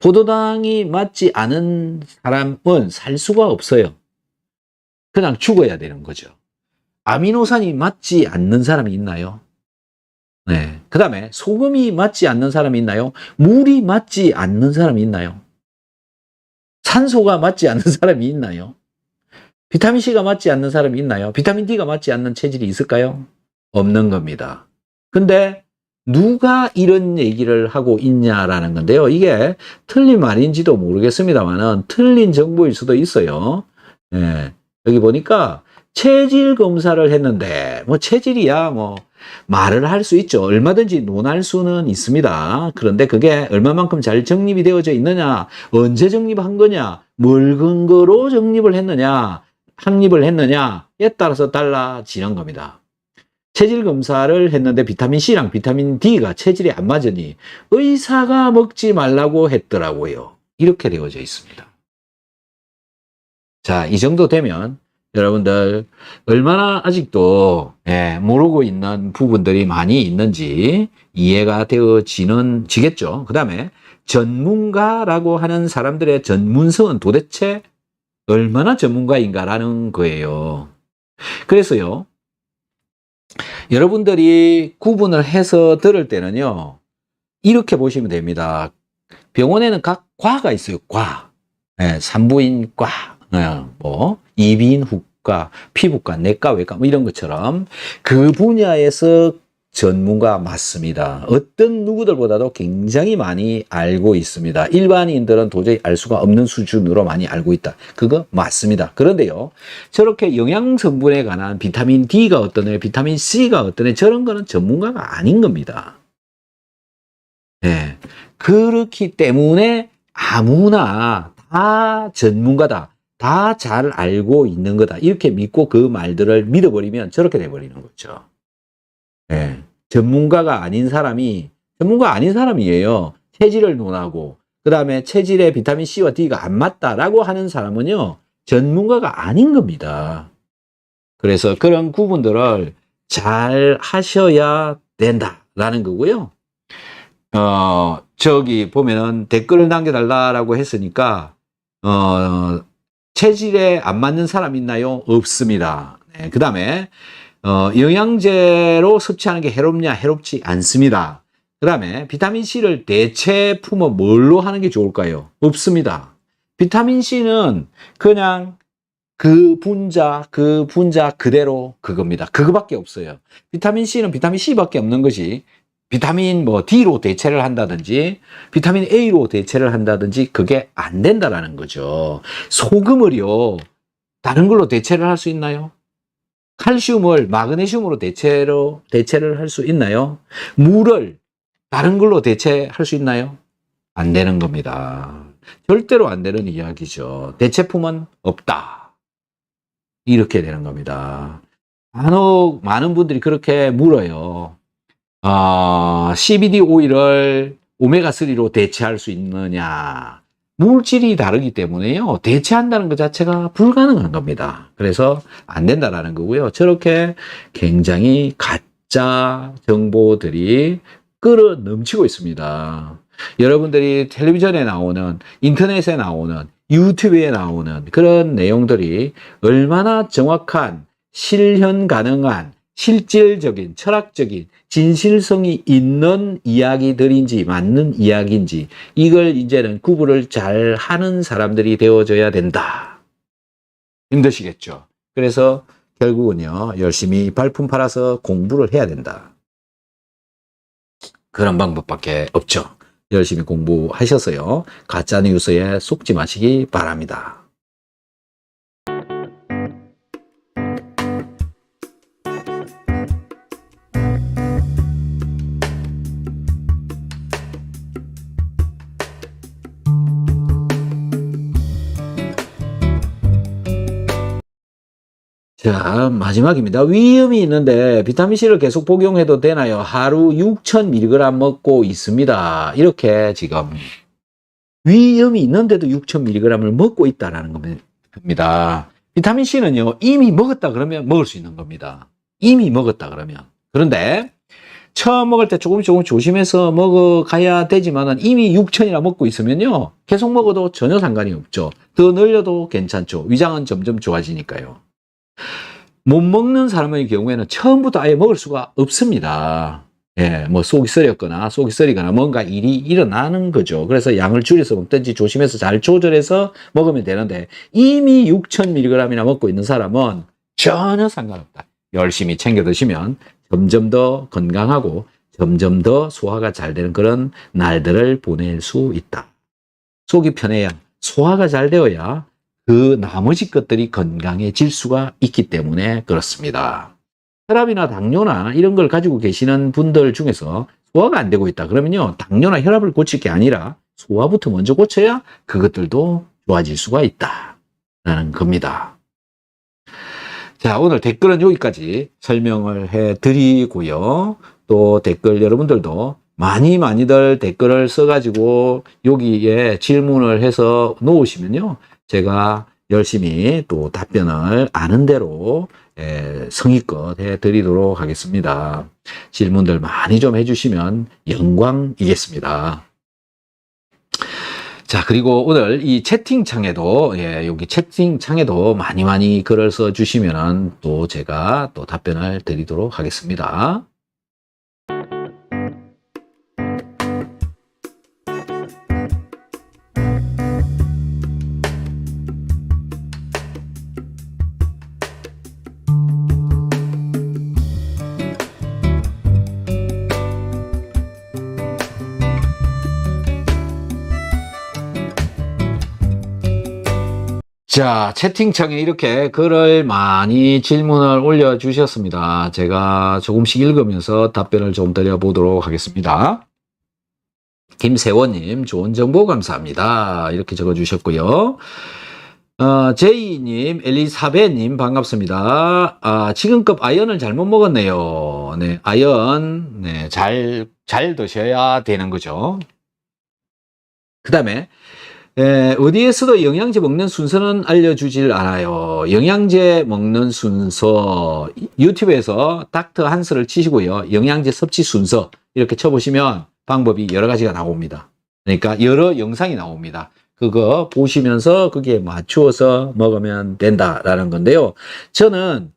포도당이 맞지 않은 사람은 살 수가 없어요. 그냥 죽어야 되는 거죠. 아미노산이 맞지 않는 사람이 있나요? 네. 그 다음에 소금이 맞지 않는 사람이 있나요? 물이 맞지 않는 사람이 있나요? 산소가 맞지 않는 사람이 있나요? 비타민C가 맞지 않는 사람이 있나요? 비타민D가 맞지 않는 체질이 있을까요? 없는 겁니다. 근데 누가 이런 얘기를 하고 있냐라는 건데요. 이게 틀린 말인지도 모르겠습니다만은 틀린 정보일 수도 있어요. 예. 여기 보니까 체질 검사를 했는데 뭐 체질이야 뭐 말을 할 수 있죠. 얼마든지 논할 수는 있습니다. 그런데 그게 얼마만큼 잘 정립이 되어져 있느냐, 언제 정립한 거냐, 뭘 근거로 정립을 했느냐, 확립을 했느냐에 따라서 달라지는 겁니다. 체질 검사를 했는데 비타민C랑 비타민D가 체질이 안 맞으니 의사가 먹지 말라고 했더라고요. 이렇게 되어져 있습니다. 자, 이 정도 되면 여러분들 얼마나 아직도 모르고 있는 부분들이 많이 있는지 이해가 지겠죠. 그 다음에 전문가라고 하는 사람들의 전문성은 도대체 얼마나 전문가인가라는 거예요. 그래서요, 여러분들이 구분을 해서 들을 때는요, 이렇게 보시면 됩니다. 병원에는 각 과가 있어요. 과. 산부인과, 뭐 이비인후과, 피부과, 내과, 외과 뭐 이런 것처럼 그 분야에서 전문가 맞습니다. 어떤 누구들보다도 굉장히 많이 알고 있습니다. 일반인들은 도저히 알 수가 없는 수준으로 많이 알고 있다. 그거 맞습니다. 그런데요, 저렇게 영양성분에 관한 비타민 D가 어떠네, 비타민 C가 어떠네, 저런 거는 전문가가 아닌 겁니다. 그렇기 때문에 아무나 다 전문가다, 다 잘 알고 있는 거다, 이렇게 믿고 그 말들을 믿어버리면 저렇게 돼버리는 거죠. 전문가가 아닌 사람이에요. 체질을 논하고, 그 다음에 체질에 비타민 C와 D가 안 맞다라고 하는 사람은요, 전문가가 아닌 겁니다. 그래서 그런 구분들을 잘 하셔야 된다라는 거고요. 저기 보면은 댓글을 남겨달라고 했으니까, 체질에 안 맞는 사람 있나요? 없습니다. 그 다음에, 영양제로 섭취하는 게 해롭냐? 해롭지 않습니다. 그 다음에 비타민C를 대체 품어 뭘로 하는 게 좋을까요? 없습니다. 비타민C는 그냥 그 분자 그대로 그겁니다. 그거밖에 없어요. 비타민C는 비타민C밖에 없는 것이 비타민 뭐 D로 대체를 한다든지 비타민 A로 대체를 한다든지 그게 안 된다라는 거죠. 소금을요, 다른 걸로 대체를 할 수 있나요? 칼슘을 마그네슘으로 대체를 할 수 있나요? 물을 다른 걸로 대체할 수 있나요? 안 되는 겁니다. 절대로 안 되는 이야기죠. 대체품은 없다. 이렇게 되는 겁니다. 많은 분들이 그렇게 물어요. CBD 오일을 오메가3로 대체할 수 있느냐? 물질이 다르기 때문에요, 대체한다는 것 자체가 불가능한 겁니다. 그래서 안 된다라는 거고요. 저렇게 굉장히 가짜 정보들이 끌어 넘치고 있습니다. 여러분들이 텔레비전에 나오는, 인터넷에 나오는, 유튜브에 나오는 그런 내용들이 얼마나 정확한, 실현 가능한, 실질적인, 철학적인, 진실성이 있는 이야기들인지, 맞는 이야기인지, 이걸 이제는 구분을 잘 하는 사람들이 되어져야 된다. 힘드시겠죠? 그래서 결국은요, 열심히 발품 팔아서 공부를 해야 된다. 그런 방법밖에 없죠. 열심히 공부하셔서요, 가짜뉴스에 속지 마시기 바랍니다. 자, 마지막입니다. 위염이 있는데 비타민C를 계속 복용해도 되나요? 하루 6,000mg 먹고 있습니다. 이렇게 지금 위염이 있는데도 6,000mg을 먹고 있다는 겁니다. 비타민C는요, 이미 먹었다 그러면 먹을 수 있는 겁니다. 이미 먹었다 그러면. 그런데 처음 먹을 때 조금씩 조심해서 먹어가야 되지만은 이미 6천이나 먹고 있으면요. 계속 먹어도 전혀 상관이 없죠. 더 늘려도 괜찮죠. 위장은 점점 좋아지니까요. 못 먹는 사람의 경우에는 처음부터 아예 먹을 수가 없습니다. 예, 뭐 속이 쓰리거나 뭔가 일이 일어나는 거죠. 그래서 양을 줄여서 먹든지 조심해서 잘 조절해서 먹으면 되는데 이미 6,000mg이나 먹고 있는 사람은 전혀 상관없다. 열심히 챙겨 드시면 점점 더 건강하고 점점 더 소화가 잘 되는 그런 날들을 보낼 수 있다. 속이 편해야 소화가 잘 되어야 그 나머지 것들이 건강해질 수가 있기 때문에 그렇습니다. 혈압이나 당뇨나 이런 걸 가지고 계시는 분들 중에서 소화가 안 되고 있다. 그러면요, 당뇨나 혈압을 고칠 게 아니라 소화부터 먼저 고쳐야 그것들도 좋아질 수가 있다라는 겁니다. 자, 오늘 댓글은 여기까지 설명을 해드리고요. 또 댓글 여러분들도 많이들 댓글을 써가지고 여기에 질문을 해서 놓으시면요. 제가 열심히 또 답변을 아는 대로 성의껏 해드리도록 하겠습니다. 질문들 많이 좀 해주시면 영광이겠습니다. 자, 그리고 오늘 이 채팅창에도, 여기 채팅창에도 많이 글을 써주시면 또 제가 또 답변을 드리도록 하겠습니다. 자, 채팅창에 이렇게 글을 많이 질문을 올려주셨습니다. 제가 조금씩 읽으면서 답변을 좀 드려보도록 하겠습니다. 김세원님, 좋은 정보 감사합니다. 이렇게 적어주셨고요. 제이님, 엘리사베님, 반갑습니다. 지금껏 아연을 잘못 먹었네요. 네, 아연, 네, 잘 드셔야 되는 거죠. 그 다음에, 어디에서도 영양제 먹는 순서는 알려주질 않아요. 영양제 먹는 순서, 유튜브에서 닥터 한스를 치시고요. 영양제 섭취 순서, 이렇게 쳐보시면 방법이 여러 가지가 나옵니다. 그러니까 여러 영상이 나옵니다. 그거 보시면서 거기에 맞추어서 먹으면 된다라는 건데요. 저는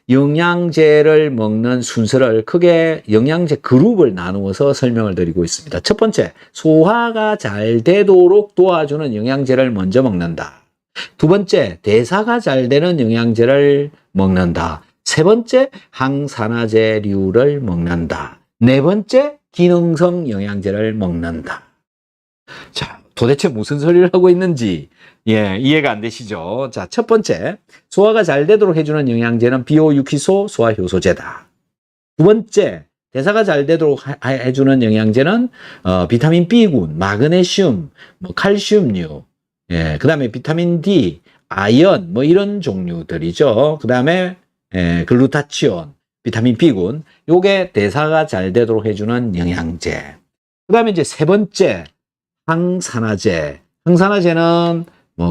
영양제를 먹는 순서를 크게 영양제 그룹을 나누어서 설명을 드리고 있습니다. 첫 번째, 소화가 잘 되도록 도와주는 영양제를 먼저 먹는다. 두 번째, 대사가 잘 되는 영양제를 먹는다. 세 번째, 항산화제류를 먹는다. 네 번째, 기능성 영양제를 먹는다. 자, 도대체 무슨 소리를 하고 있는지 이해가 안 되시죠? 자, 첫 번째, 소화가 잘 되도록 해주는 영양제는 비오유키소 소화효소제다. 두 번째, 대사가 잘 되도록 해주는 영양제는 비타민 B군, 마그네슘, 칼슘류, 그 다음에 비타민 D, 아연, 이런 종류들이죠. 그 다음에 글루타치온, 비타민 B군, 요게 대사가 잘 되도록 해주는 영양제. 그 다음에 이제 세 번째, 항산화제. 항산화제는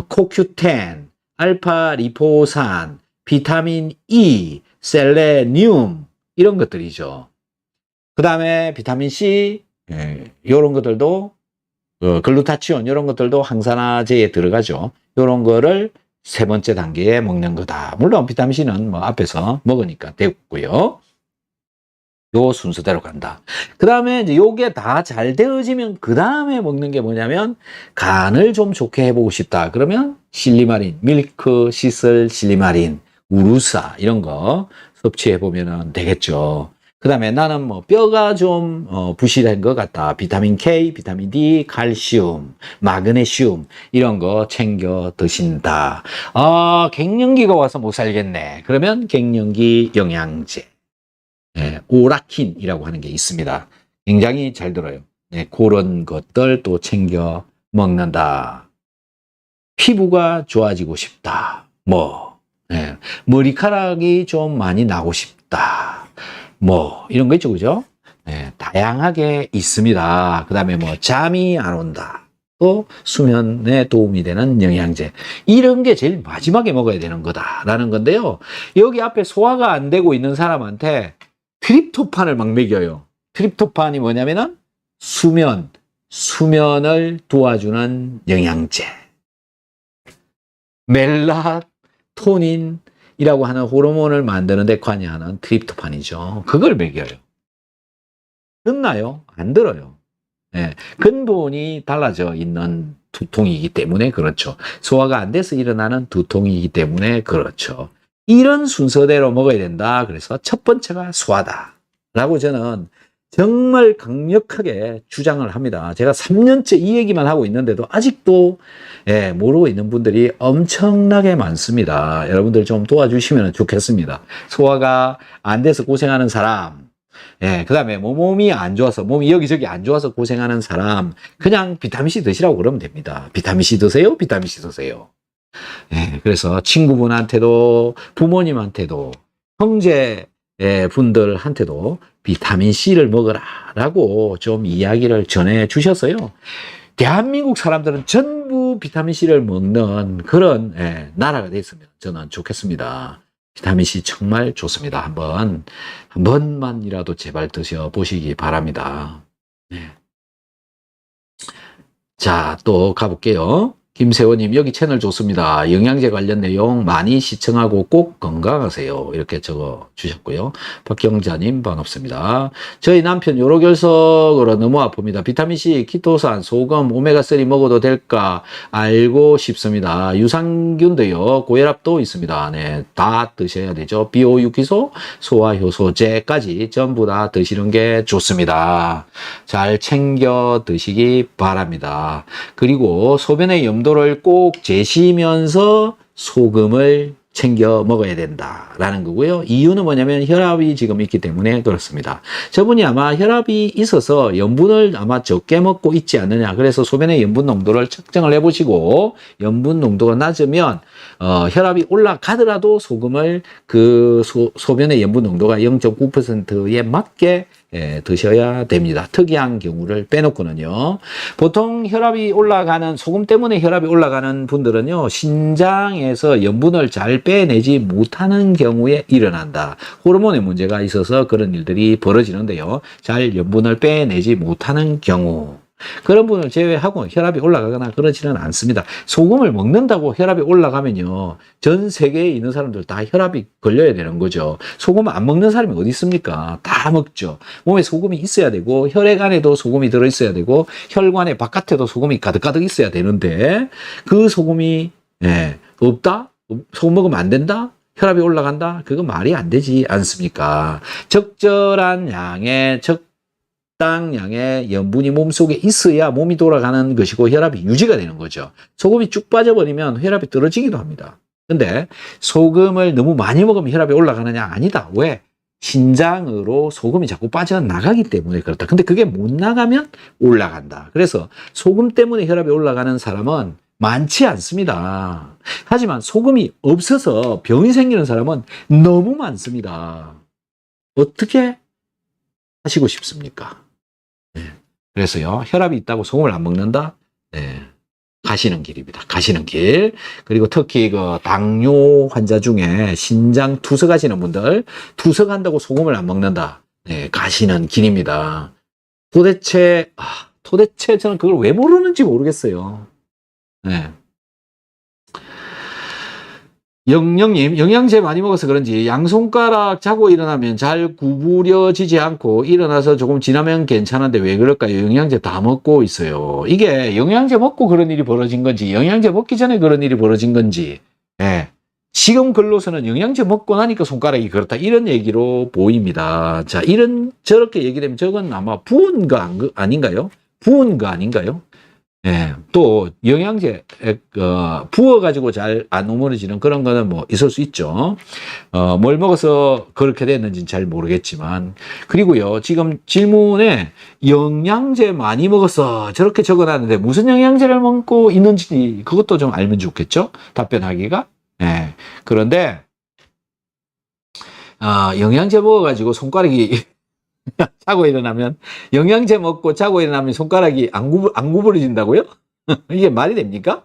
코큐텐, 알파 리포산, 비타민 E, 셀레늄 이런 것들이죠. 그 다음에 비타민 C 이런 것들도 글루타치온 이런 것들도 항산화제에 들어가죠. 이런 거를 세 번째 단계에 먹는 거다. 물론 비타민 C는 앞에서 먹으니까 됐고요. 요 순서대로 간다. 그 다음에 이제 요게 다 잘 되어지면 그 다음에 먹는 게 뭐냐면 간을 좀 좋게 해보고 싶다. 그러면 실리마린, 밀크, 시슬, 실리마린, 우루사 이런 거 섭취해보면 되겠죠. 그 다음에 나는 뼈가 좀 부실한 것 같다. 비타민 K, 비타민 D, 칼슘, 마그네슘 이런 거 챙겨 드신다. 갱년기가 와서 못 살겠네. 그러면 갱년기 영양제. 오라킨이라고 하는 게 있습니다. 굉장히 잘 들어요. 그런 것들 또 챙겨 먹는다. 피부가 좋아지고 싶다. 머리카락이 좀 많이 나고 싶다. 이런 거 있죠, 그죠? 다양하게 있습니다. 그 다음에 잠이 안 온다. 또 수면에 도움이 되는 영양제. 이런 게 제일 마지막에 먹어야 되는 거다라는 건데요. 여기 앞에 소화가 안 되고 있는 사람한테 트립토판을 막 먹여요. 트립토판이 뭐냐면은 수면을 도와주는 영양제. 멜라토닌이라고 하는 호르몬을 만드는 데 관여하는 트립토판이죠. 그걸 먹여요. 듣나요? 안 들어요. 예, 근본이 달라져 있는 두통이기 때문에 그렇죠. 소화가 안 돼서 일어나는 두통이기 때문에 그렇죠. 이런 순서대로 먹어야 된다. 그래서 첫 번째가 소화다. 라고 저는 정말 강력하게 주장을 합니다. 제가 3년째 이 얘기만 하고 있는데도 아직도 모르고 있는 분들이 엄청나게 많습니다. 여러분들 좀 도와주시면 좋겠습니다. 소화가 안 돼서 고생하는 사람, 그 다음에 몸이 안 좋아서, 몸이 여기저기 안 좋아서 고생하는 사람, 그냥 비타민C 드시라고 그러면 됩니다. 비타민C 드세요, 비타민C 드세요. 그래서 친구분한테도, 부모님한테도, 형제 분들한테도 비타민C를 먹어라 라고 좀 이야기를 전해 주셨어요. 대한민국 사람들은 전부 비타민C를 먹는 그런 나라가 됐으면 저는 좋겠습니다. 비타민C 정말 좋습니다. 한 번만이라도 제발 드셔보시기 바랍니다. 자, 또 가볼게요. 김세호님, 여기 채널 좋습니다. 영양제 관련 내용 많이 시청하고 꼭 건강하세요. 이렇게 적어 주셨고요. 박경자님, 반갑습니다. 저희 남편 요로결석으로 너무 아픕니다. 비타민C, 키토산, 소금, 오메가3 먹어도 될까 알고 싶습니다. 유산균도요, 고혈압도 있습니다. 네, 다 드셔야 되죠. 비오유기소, 소화효소제까지 전부 다 드시는 게 좋습니다. 잘 챙겨 드시기 바랍니다. 그리고 소변의 염도를 꼭 재시면서 소금을 챙겨 먹어야 된다라는 거고요. 이유는 뭐냐면 혈압이 지금 있기 때문에 그렇습니다. 저분이 아마 혈압이 있어서 염분을 아마 적게 먹고 있지 않느냐. 그래서 소변의 염분 농도를 측정을 해보시고 염분 농도가 낮으면 혈압이 올라가더라도 소금을 소변의 염분 농도가 0.9%에 맞게 드셔야 됩니다. 특이한 경우를 빼놓고는요. 보통 혈압이 올라가는, 소금 때문에 혈압이 올라가는 분들은요, 신장에서 염분을 잘 빼내지 못하는 경우에 일어난다. 호르몬의 문제가 있어서 그런 일들이 벌어지는데요. 잘 염분을 빼내지 못하는 경우. 그런 분을 제외하고 혈압이 올라가거나 그러지는 않습니다. 소금을 먹는다고 혈압이 올라가면요, 전 세계에 있는 사람들 다 혈압이 걸려야 되는 거죠. 소금 안 먹는 사람이 어디 있습니까? 다 먹죠. 몸에 소금이 있어야 되고, 혈액 안에도 소금이 들어있어야 되고, 혈관의 바깥에도 소금이 가득가득 있어야 되는데, 그 소금이 없다? 소금 먹으면 안 된다? 혈압이 올라간다? 그거 말이 안 되지 않습니까? 적절한 양의 적당량의 염분이 몸속에 있어야 몸이 돌아가는 것이고 혈압이 유지가 되는 거죠. 소금이 쭉 빠져버리면 혈압이 떨어지기도 합니다. 근데 소금을 너무 많이 먹으면 혈압이 올라가느냐? 아니다. 왜? 신장으로 소금이 자꾸 빠져나가기 때문에 그렇다. 근데 그게 못 나가면 올라간다. 그래서 소금 때문에 혈압이 올라가는 사람은 많지 않습니다. 하지만 소금이 없어서 병이 생기는 사람은 너무 많습니다. 어떻게 하시고 싶습니까? 그래서요, 혈압이 있다고 소금을 안 먹는다? 가시는 길입니다. 가시는 길. 그리고 특히 그 당뇨 환자 중에 신장 투석하시는 분들, 투석한다고 소금을 안 먹는다. 가시는 길입니다. 도대체 저는 그걸 왜 모르는지 모르겠어요. 영영님, 영양제 많이 먹어서 그런지 양손가락 자고 일어나면 잘 구부려지지 않고 일어나서 조금 지나면 괜찮은데 왜 그럴까요? 영양제 다 먹고 있어요. 이게 영양제 먹고 그런 일이 벌어진 건지, 영양제 먹기 전에 그런 일이 벌어진 건지, 지금 글로서는 영양제 먹고 나니까 손가락이 그렇다, 이런 얘기로 보입니다. 자, 저렇게 얘기되면 저건 아마 부은 거 아닌가요? 부은 거 아닌가요? 또 영양제 부어가지고 잘 안 오므려지는 그런 거는 뭐 있을 수 있죠. 뭘 먹어서 그렇게 됐는지는 잘 모르겠지만. 그리고요, 지금 질문에 영양제 많이 먹어서 저렇게 적어놨는데 무슨 영양제를 먹고 있는지 그것도 좀 알면 좋겠죠, 답변하기가. 그런데 영양제 먹어가지고 손가락이 자고 일어나면, 영양제 먹고 자고 일어나면 손가락이 안 구부러진다고요? 이게 말이 됩니까?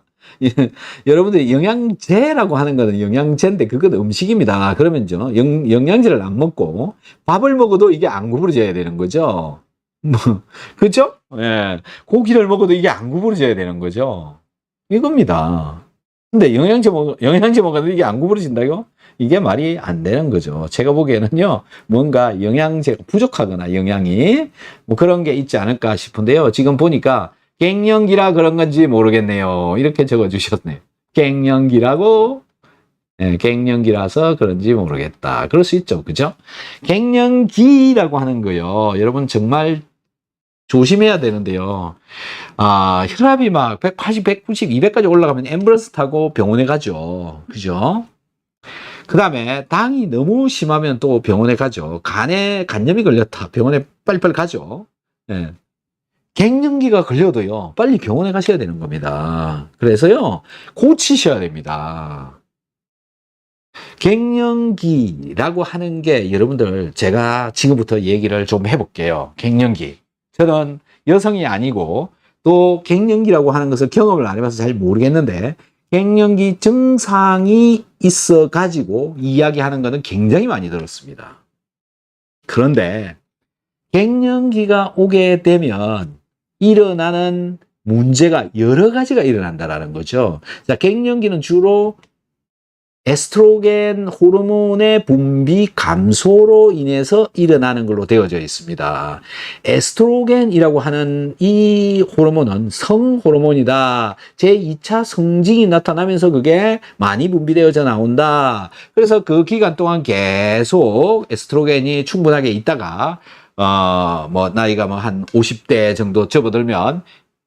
여러분들이 영양제라고 하는 거는 영양제인데 그건 음식입니다. 그러면요, 영양제를 안 먹고 밥을 먹어도 이게 안 구부러져야 되는 거죠. 뭐, 그죠? 예. 고기를 먹어도 이게 안 구부러져야 되는 거죠. 이겁니다. 근데 영양제 먹어도 이게 안 구부러진다요? 이게 말이 안 되는 거죠. 제가 보기에는요, 뭔가 영양제가 부족하거나 영양이 뭐 그런 게 있지 않을까 싶은데요. 지금 보니까 갱년기라 그런 건지 모르겠네요. 이렇게 적어 주셨네요. 갱년기라고, 네, 갱년기라서 그런지 모르겠다. 그럴 수 있죠. 그죠? 갱년기라고 하는 거요. 여러분 정말 조심해야 되는데요. 혈압이 막 180, 190, 200까지 올라가면 앰뷸런스 타고 병원에 가죠. 그죠? 그 다음에 당이 너무 심하면 또 병원에 가죠. 간에 간염이 걸렸다. 병원에 빨리빨리 가죠. 네. 갱년기가 걸려도요, 빨리 병원에 가셔야 되는 겁니다. 그래서요, 고치셔야 됩니다. 갱년기라고 하는 게 여러분들, 제가 지금부터 얘기를 좀 해볼게요. 갱년기. 저는 여성이 아니고 또 갱년기라고 하는 것을 경험을 안 해봐서 잘 모르겠는데, 갱년기 증상이 있어 가지고 이야기하는 것은 굉장히 많이 들었습니다. 그런데 갱년기가 오게 되면 일어나는 문제가 여러 가지가 일어난다라는 거죠. 자, 갱년기는 주로 에스트로겐 호르몬의 분비 감소로 인해서 일어나는 걸로 되어져 있습니다. 에스트로겐이라고 하는 이 호르몬은 성호르몬이다. 제2차 성징이 나타나면서 그게 많이 분비되어져 나온다. 그래서 그 기간 동안 계속 에스트로겐이 충분하게 있다가 나이가 한 50대 정도 접어들면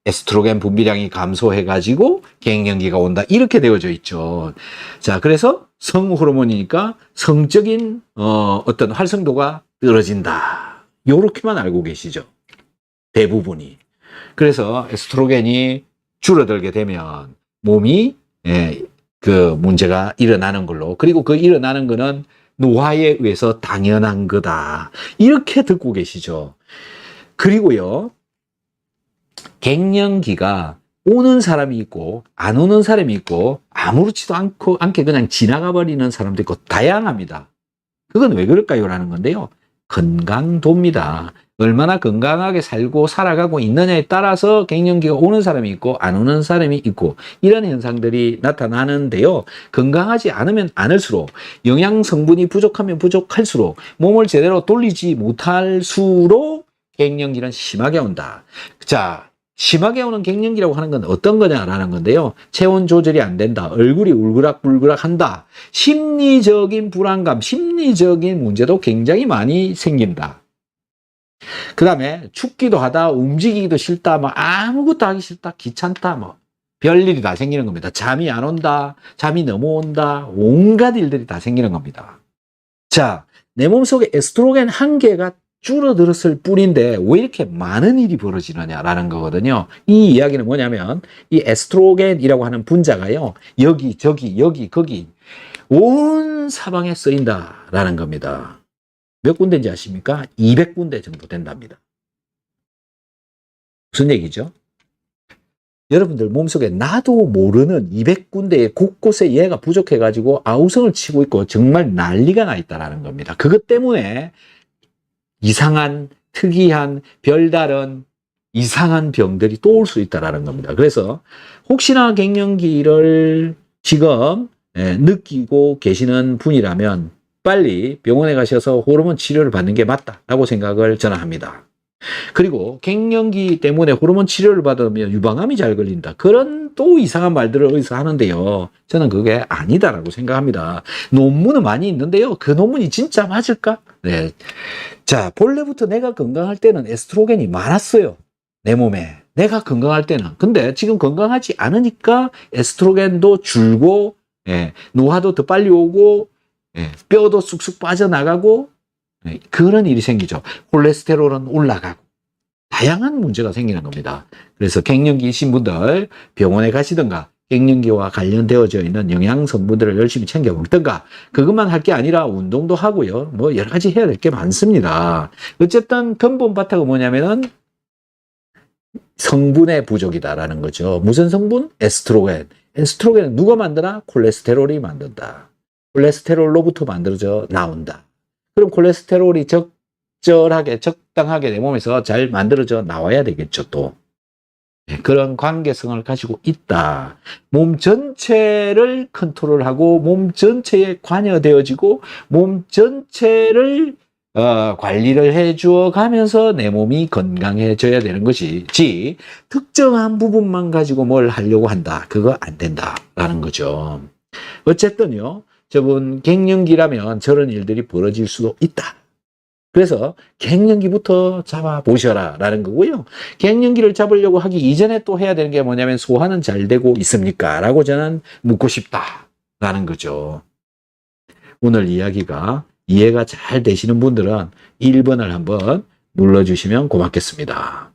에스트로겐 분비량이 감소해가지고 갱년기가 온다. 이렇게 되어져 있죠. 자, 그래서 성호르몬이니까 성적인, 어떤 활성도가 떨어진다. 요렇게만 알고 계시죠. 대부분이. 그래서 에스트로겐이 줄어들게 되면 몸이, 그 문제가 일어나는 걸로. 그리고 그 일어나는 거는 노화에 의해서 당연한 거다. 이렇게 듣고 계시죠. 그리고요, 갱년기가 오는 사람이 있고 안 오는 사람이 있고 아무렇지도 않게 그냥 지나가 버리는 사람도 있고 다양합니다. 그건 왜 그럴까요? 라는 건데요. 건강도입니다. 얼마나 건강하게 살고 살아가고 있느냐에 따라서 갱년기가 오는 사람이 있고 안 오는 사람이 있고 이런 현상들이 나타나는데요. 건강하지 않으면 않을수록 영양 성분이 부족하면 부족할수록 몸을 제대로 돌리지 못할수록 갱년기는 심하게 온다. 자, 심하게 오는 갱년기라고 하는 건 어떤 거냐라는 건데요. 체온 조절이 안 된다. 얼굴이 울그락불그락 한다. 심리적인 불안감, 심리적인 문제도 굉장히 많이 생긴다. 그 다음에 춥기도 하다, 움직이기도 싫다, 아무것도 하기 싫다, 귀찮다, 별일이 다 생기는 겁니다. 잠이 안 온다, 잠이 너무 온다, 온갖 일들이 다 생기는 겁니다. 자, 내 몸속에 에스트로겐 한 개가 줄어들었을 뿐인데 왜 이렇게 많은 일이 벌어지느냐라는 거거든요. 이 이야기는 뭐냐면 이 에스트로겐이라고 하는 분자가요. 여기, 저기, 여기, 거기 온 사방에 쓰인다라는 겁니다. 몇 군데인지 아십니까? 200군데 정도 된답니다. 무슨 얘기죠? 여러분들 몸속에 나도 모르는 200군데의 곳곳에 얘가 부족해가지고 아우성을 치고 있고 정말 난리가 나 있다는 겁니다. 그것 때문에 이상한, 특이한, 별다른 이상한 병들이 또 올 수 있다는 겁니다. 그래서 혹시나 갱년기를 지금 느끼고 계시는 분이라면 빨리 병원에 가셔서 호르몬 치료를 받는 게 맞다라고 생각을 저는 합니다. 그리고 갱년기 때문에 호르몬 치료를 받으면 유방암이 잘 걸린다. 그런 또 이상한 말들을 어디서 하는데요. 저는 그게 아니다라고 생각합니다. 논문은 많이 있는데요. 그 논문이 진짜 맞을까? 네. 자, 본래부터 내가 건강할 때는 에스트로겐이 많았어요. 내 몸에. 내가 건강할 때는. 근데 지금 건강하지 않으니까 에스트로겐도 줄고, 노화도 더 빨리 오고, 뼈도 쑥쑥 빠져나가고, 그런 일이 생기죠. 콜레스테롤은 올라가고 다양한 문제가 생기는 겁니다. 그래서 갱년기이신 분들 병원에 가시든가 갱년기와 관련되어져 있는 영양 성분들을 열심히 챙겨 먹든가 그것만 할 게 아니라 운동도 하고요. 여러 가지 해야 될 게 많습니다. 어쨌든 근본 바탕은 뭐냐면은 성분의 부족이다라는 거죠. 무슨 성분? 에스트로겐. 에스트로겐은 누가 만드나? 콜레스테롤이 만든다. 콜레스테롤로부터 만들어져 나온다. 그럼 콜레스테롤이 적절하게, 적당하게 내 몸에서 잘 만들어져 나와야 되겠죠, 또. 그런 관계성을 가지고 있다. 몸 전체를 컨트롤하고 몸 전체에 관여되어지고 몸 전체를 관리를 해주어 가면서 내 몸이 건강해져야 되는 것이지 특정한 부분만 가지고 뭘 하려고 한다. 그거 안 된다라는 거죠. 어쨌든요. 저분 갱년기라면 저런 일들이 벌어질 수도 있다. 그래서 갱년기부터 잡아보셔라 라는 거고요. 갱년기를 잡으려고 하기 이전에 또 해야 되는 게 뭐냐면 소화는 잘 되고 있습니까? 라고 저는 묻고 싶다 라는 거죠. 오늘 이야기가 이해가 잘 되시는 분들은 1번을 한번 눌러주시면 고맙겠습니다.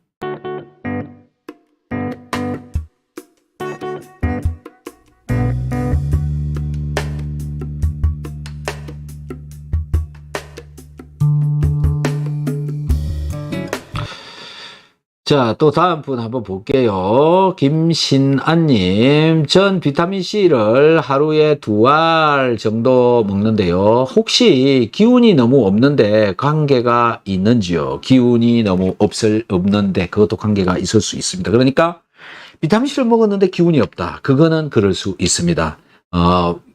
자, 또 다음 분 한번 볼게요. 김신안님, 전 비타민C를 하루에 2알 정도 먹는데요. 혹시 기운이 너무 없는데 관계가 있는지요? 기운이 너무 없는데 그것도 관계가 있을 수 있습니다. 그러니까 비타민C를 먹었는데 기운이 없다. 그거는 그럴 수 있습니다.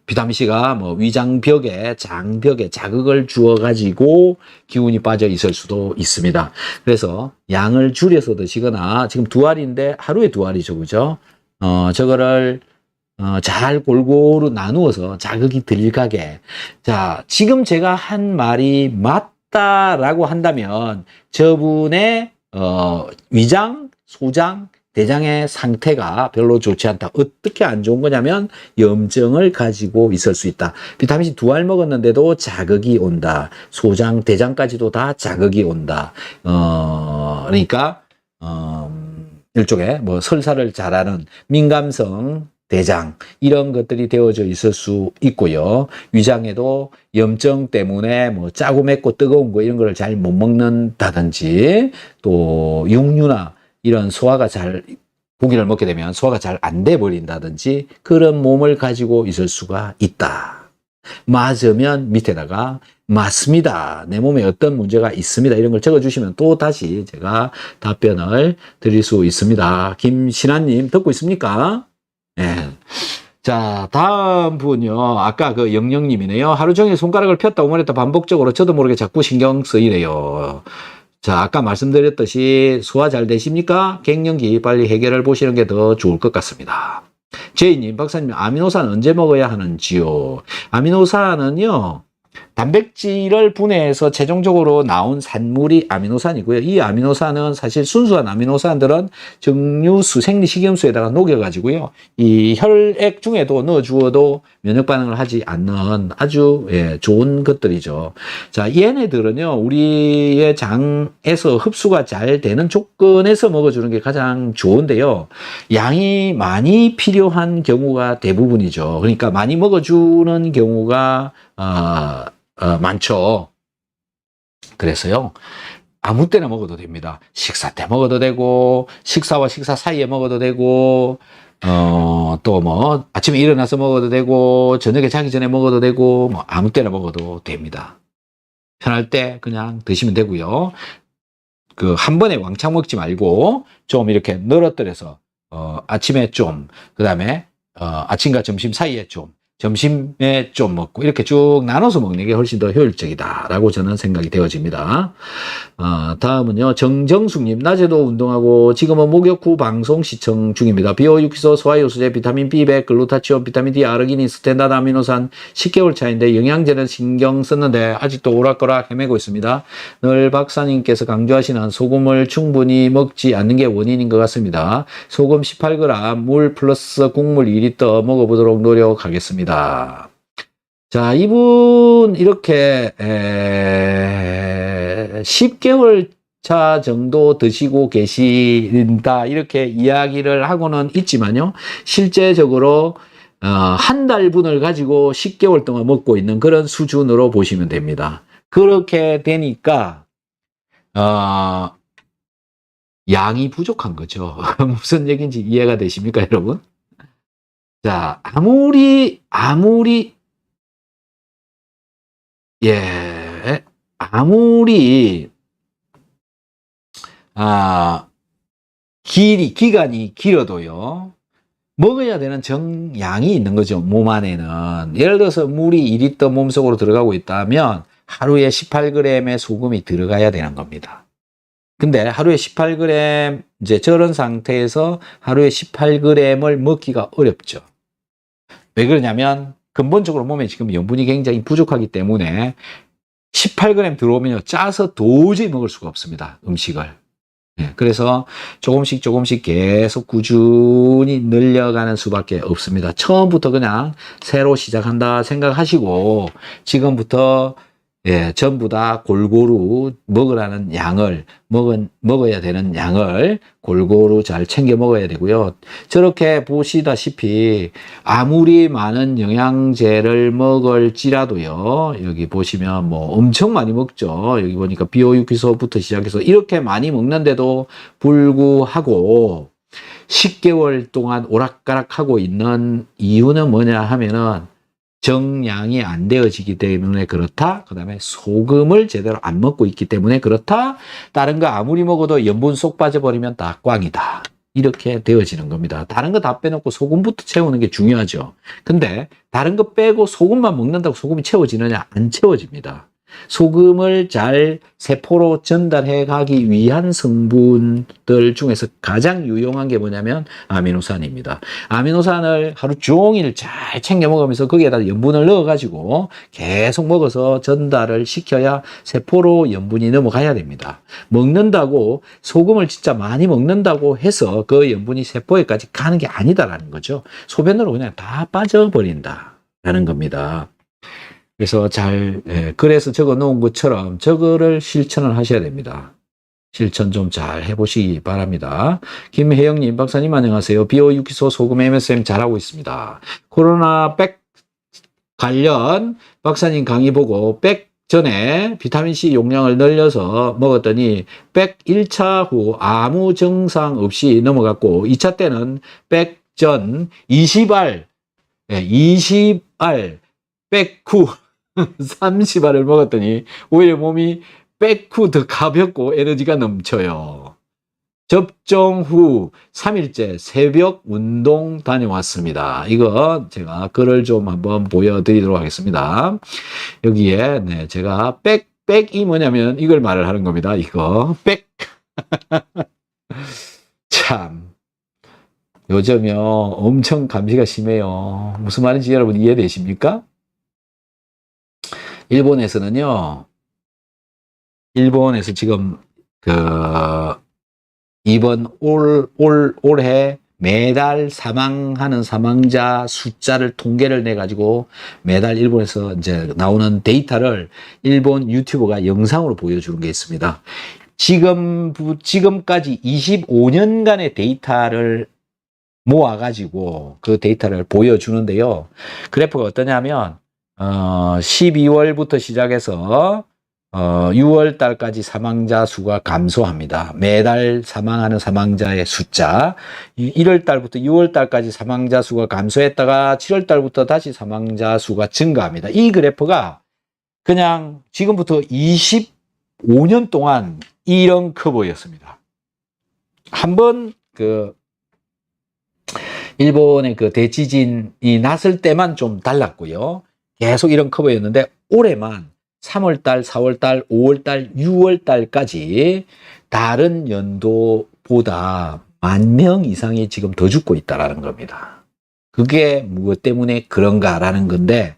비타민C가 뭐 위장벽에, 장벽에 자극을 주어가지고 기운이 빠져 있을 수도 있습니다. 그래서 양을 줄여서 드시거나, 지금 2알인데 하루에 2알이죠. 그죠? 저거를, 잘 골고루 나누어서 자극이 덜 가게. 자, 지금 제가 한 말이 맞다라고 한다면 저분의, 위장, 소장, 대장의 상태가 별로 좋지 않다. 어떻게 안 좋은 거냐면 염증을 가지고 있을 수 있다. 비타민C 2알 먹었는데도 자극이 온다. 소장, 대장까지도 다 자극이 온다. 그러니까 일종의 뭐 설사를 잘하는 민감성 대장 이런 것들이 되어져 있을 수 있고요. 위장에도 염증 때문에 뭐 짜고 맵고 뜨거운 거 이런 거를 잘 못 먹는다든지 또 육류나 이런 소화가 잘, 고기를 먹게 되면 소화가 잘 안 돼 버린다든지 그런 몸을 가지고 있을 수가 있다. 맞으면 밑에다가 맞습니다. 내 몸에 어떤 문제가 있습니다. 이런 걸 적어주시면 또 다시 제가 답변을 드릴 수 있습니다. 김신아님 듣고 있습니까? 네. 자, 다음 분요. 아까 그 영영님이네요. 하루 종일 손가락을 폈다 오므렸다 반복적으로 저도 모르게 자꾸 신경 쓰이네요. 자, 아까 말씀드렸듯이 소화 잘 되십니까? 갱년기 빨리 해결을 보시는 게 더 좋을 것 같습니다. 제이님, 박사님, 아미노산 언제 먹어야 하는지요? 아미노산은요, 단백질을 분해해서 최종적으로 나온 산물이 아미노산이고요. 이 아미노산은 사실 순수한 아미노산들은 정류수, 생리식염수에다가 녹여가지고요. 이 혈액 중에도 넣어주어도 면역 반응을 하지 않는 아주 좋은 것들이죠. 자, 얘네들은요, 우리의 장에서 흡수가 잘 되는 조건에서 먹어주는 게 가장 좋은데요. 양이 많이 필요한 경우가 대부분이죠. 그러니까 많이 먹어주는 경우가 많죠. 그래서요, 아무 때나 먹어도 됩니다. 식사 때 먹어도 되고, 식사와 식사 사이에 먹어도 되고, 또 뭐, 아침에 일어나서 먹어도 되고, 저녁에 자기 전에 먹어도 되고, 뭐, 아무 때나 먹어도 됩니다. 편할 때 그냥 드시면 되고요. 한 번에 왕창 먹지 말고, 좀 이렇게 늘어뜨려서, 아침에 좀, 그 다음에, 아침과 점심 사이에 좀, 점심에 좀 먹고 이렇게 쭉 나눠서 먹는 게 훨씬 더 효율적이다라고 저는 생각이 되어집니다. 다음은요. 정정숙님. 낮에도 운동하고 지금은 목욕 후 방송 시청 중입니다. 비오육기소, 소화효소제, 비타민 B100, 글루타치온, 비타민 D, 아르기닌, 스탠다드 아미노산 10개월 차인데 영양제는 신경 썼는데 아직도 오락가락 헤매고 있습니다. 늘 박사님께서 강조하시는 소금을 충분히 먹지 않는 게 원인인 것 같습니다. 소금 18g, 물 플러스 국물 2리터 먹어보도록 노력하겠습니다. 자, 이분 이렇게 10개월 차 정도 드시고 계신다 이렇게 이야기를 하고는 있지만요. 실제적으로 한 달분을 가지고 10개월 동안 먹고 있는 그런 수준으로 보시면 됩니다. 그렇게 되니까 양이 부족한 거죠. 무슨 얘기인지 이해가 되십니까, 여러분? 자, 예, 아, 기간이 길어도요, 먹어야 되는 정량이 있는 거죠, 몸 안에는. 예를 들어서 물이 2리터 몸속으로 들어가고 있다면, 하루에 18g의 소금이 들어가야 되는 겁니다. 근데 하루에 18g, 이제 저런 상태에서 하루에 18g을 먹기가 어렵죠. 왜 그러냐면, 근본적으로 몸에 지금 염분이 굉장히 부족하기 때문에 18g 들어오면 짜서 도저히 먹을 수가 없습니다, 음식을. 그래서 조금씩 계속 꾸준히 늘려가는 수밖에 없습니다. 처음부터 그냥 새로 시작한다 생각하시고 지금부터 전부 다 골고루 먹으라는 양을 먹어야 되는 양을 골고루 잘 챙겨 먹어야 되고요. 저렇게 보시다시피 아무리 많은 영양제를 먹을지라도요. 여기 보시면 뭐 엄청 많이 먹죠. 여기 보니까 비오유기소부터 시작해서 이렇게 많이 먹는데도 불구하고 10개월 동안 오락가락하고 있는 이유는 뭐냐 하면은 정량이 안 되어지기 때문에 그렇다. 그 다음에 소금을 제대로 안 먹고 있기 때문에 그렇다. 다른 거 아무리 먹어도 염분 쏙 빠져버리면 다 꽝이다. 이렇게 되어지는 겁니다. 다른 거 다 빼놓고 소금부터 채우는 게 중요하죠. 근데 다른 거 빼고 소금만 먹는다고 소금이 채워지느냐? 안 채워집니다. 소금을 잘 세포로 전달해 가기 위한 성분들 중에서 가장 유용한 게 뭐냐면 아미노산입니다. 아미노산을 하루 종일 잘 챙겨 먹으면서 거기에다 염분을 넣어 가지고 계속 먹어서 전달을 시켜야 세포로 염분이 넘어가야 됩니다. 먹는다고 소금을 진짜 많이 먹는다고 해서 그 염분이 세포에까지 가는 게 아니다라는 거죠. 소변으로 그냥 다 빠져버린다라는 겁니다. 그래서 그래서 적어 놓은 것처럼 저거를 실천을 하셔야 됩니다. 실천 좀 잘 해보시기 바랍니다. 김혜영님, 박사님 안녕하세요. 비오유기소 소금 MSM 잘하고 있습니다. 코로나 백 관련 박사님 강의 보고 백 전에 비타민C 용량을 늘려서 먹었더니 백 1차 후 아무 증상 없이 넘어갔고 2차 때는 백 전 20알, 20알, 백 후 30알을 먹었더니 오히려 몸이 백 후 더 가볍고 에너지가 넘쳐요. 접종 후 3일째 새벽 운동 다녀왔습니다. 이거 제가 글을 좀 한번 보여드리도록 하겠습니다. 여기에 제가 백이 뭐냐면 이걸 말을 하는 겁니다. 이거 백. 참 요즘요 엄청 감기가 심해요. 무슨 말인지 여러분 이해되십니까? 일본에서는요, 일본에서 지금, 이번 올해 매달 사망하는 사망자 숫자를 통계를 내가지고 매달 일본에서 이제 나오는 데이터를 일본 유튜버가 영상으로 보여주는 게 있습니다. 지금까지 25년간의 데이터를 모아가지고 그 데이터를 보여주는데요. 그래프가 어떠냐면, 12월부터 시작해서 6월 달까지 사망자 수가 감소합니다. 매달 사망하는 사망자의 숫자. 1월 달부터 6월 달까지 사망자 수가 감소했다가 7월 달부터 다시 사망자 수가 증가합니다. 이 그래프가 그냥 지금부터 25년 동안 이런 커브였습니다. 한번 일본의 그 대지진이 났을 때만 좀 달랐고요. 계속 이런 커브였는데 올해만 3월달, 4월달, 5월달, 6월달까지 다른 연도보다 10,000명 이상이 지금 더 죽고 있다는 겁니다. 그게 무엇 때문에 그런가라는 건데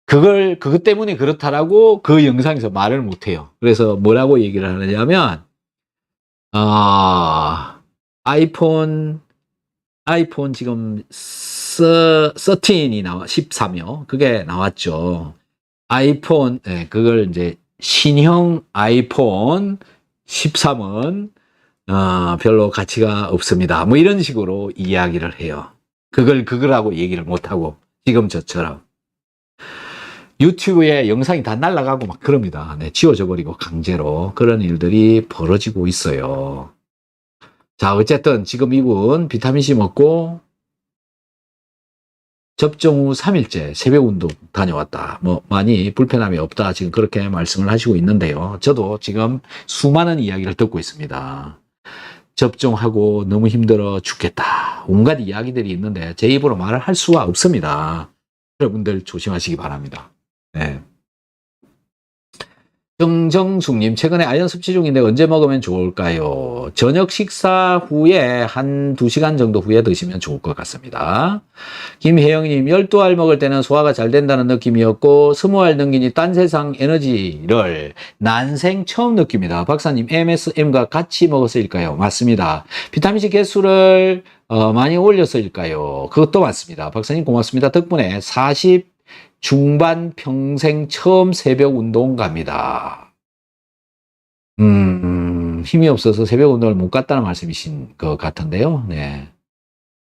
그것 때문에 그렇다라고 그 영상에서 말을 못해요. 그래서 뭐라고 얘기를 하느냐면 아이폰 지금 13이 13이요. 그게 나왔죠. 아이폰, 그걸 이제 신형 아이폰 13은 별로 가치가 없습니다. 뭐 이런 식으로 이야기를 해요. 그거라고 얘기를 못하고 지금 저처럼 유튜브에 영상이 다 날아가고 막 그럽니다. 지워져 버리고 강제로 그런 일들이 벌어지고 있어요. 자, 어쨌든 지금 이분 비타민C 먹고 접종 후 3일째 새벽 운동 다녀왔다. 뭐 많이 불편함이 없다. 지금 그렇게 말씀을 하시고 있는데요. 저도 지금 수많은 이야기를 듣고 있습니다. 접종하고 너무 힘들어 죽겠다. 온갖 이야기들이 있는데 제 입으로 말을 할 수가 없습니다. 여러분들 조심하시기 바랍니다. 네. 정정숙님, 최근에 아연 섭취 중인데 언제 먹으면 좋을까요? 저녁 식사 후에 한 2시간 정도 후에 드시면 좋을 것 같습니다. 김혜영님, 12알 먹을 때는 소화가 잘 된다는 느낌이었고 20알 넘기니 딴 세상 에너지를 난생 처음 느낍니다. 박사님, MSM과 같이 먹어서일까요? 맞습니다. 비타민C 개수를 많이 올려서일까요? 그것도 맞습니다. 박사님 고맙습니다. 덕분에 40 중반 평생 처음 새벽 운동 갑니다. 힘이 없어서 새벽 운동을 못 갔다는 말씀이신 것 같은데요. 네.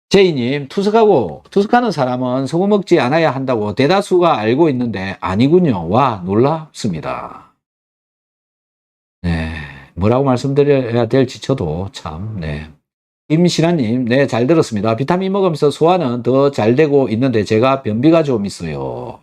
제이님, 투석하는 사람은 소금 먹지 않아야 한다고 대다수가 알고 있는데 아니군요. 와, 놀랍습니다. 네. 뭐라고 말씀드려야 될지 저도 참, 네. 임신아님, 네, 잘 들었습니다. 비타민 먹으면서 소화는 더 잘 되고 있는데 제가 변비가 좀 있어요.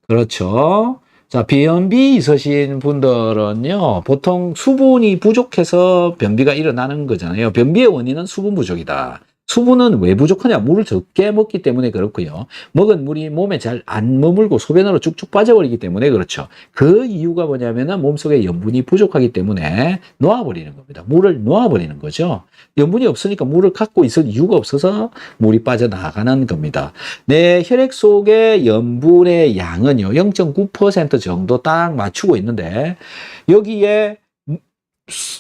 그렇죠. 자, 변비 있으신 분들은요, 보통 수분이 부족해서 변비가 일어나는 거잖아요. 변비의 원인은 수분 부족이다. 수분은 왜 부족하냐? 물을 적게 먹기 때문에 그렇고요. 먹은 물이 몸에 잘 안 머물고 소변으로 쭉쭉 빠져버리기 때문에 그렇죠. 그 이유가 뭐냐면은 몸속에 염분이 부족하기 때문에 놓아버리는 겁니다. 물을 놓아버리는 거죠. 염분이 없으니까 물을 갖고 있을 이유가 없어서 물이 빠져나가는 겁니다. 내 혈액 속의 염분의 양은요, 0.9% 정도 딱 맞추고 있는데 여기에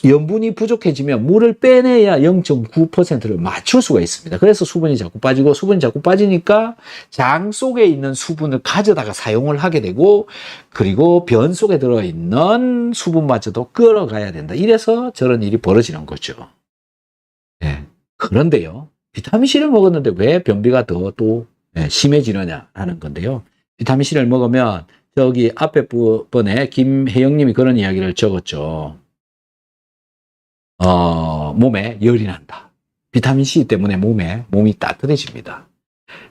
염분이 부족해지면 물을 빼내야 0.9%를 맞출 수가 있습니다. 그래서 수분이 자꾸 빠지고 수분이 자꾸 빠지니까 장 속에 있는 수분을 가져다가 사용을 하게 되고 그리고 변 속에 들어있는 수분마저도 끌어가야 된다. 이래서 저런 일이 벌어지는 거죠. 네. 그런데요. 비타민C를 먹었는데 왜 변비가 더 또 심해지느냐라는 건데요. 비타민C를 먹으면 저기 앞에 부분에 김혜영님이 그런 이야기를 적었죠. 몸에 열이 난다. 비타민C 때문에 몸이 따뜻해집니다.